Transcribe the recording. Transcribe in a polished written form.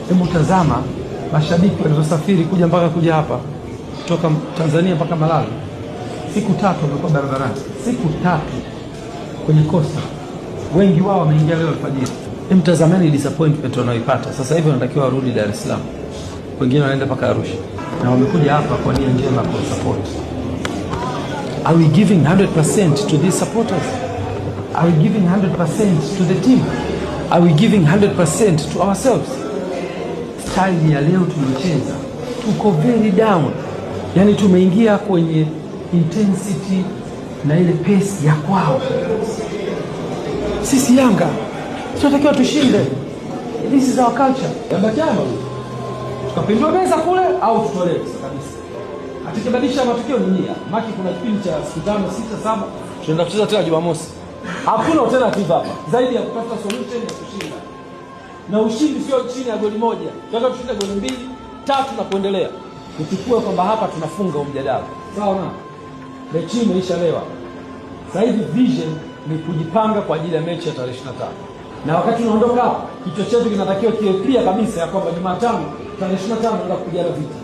Hebu tazama mashabiki waliosafiri kuja hapa kutoka Tanzania mpaka Malawi. Siku 3 wamekuwa barabarani, siku 3 kwenye kosta. Wengi wao wameingia leo alfajiri. Mtazameni disappointment wanaoipata. Sasa hivi wanatakiwa warudi Dar es Salaam. Wengine wanaenda mpaka Arusha. Na wamekuja hapa kwa nia njema kwa support. Are we giving 100% to these supporters? Are we giving 100% to the team? Are we giving 100% to ourselves? Style ya leo tumecheza, tuko very down. Yani tumeingia kwenye intensity na ile pace ya kwao. Sisi Yanga tunatakiwa tushinde. This is our culture. Yabachama tukapindua meza kule au tutolewe kabisa. Atikibadilisha matokeo ni nia. Maki kuna kipindi cha siku 5, 6, 7 tunaenda kucheza tena Jumamosi. Hakuna alternative hapa zaidi ya kutafuta solution ya kushinda. Na ushindi sio chini ya goli moja. Tunataka tushinde goli 2, 3 na kuendelea. Tuchukue kwamba hapa tunafunga mjadala. Sawa na? Mechi imeisha leo. Sasa hivi vision ni kujipanga kwa ajili ya mechi ya tarehe 25. Na wakati tunaondoka hapa, kichwa chetu kinatakiwa kiwe clear kabisa ya kwamba Jumatano tarehe 25 tunaenda kupigana vita.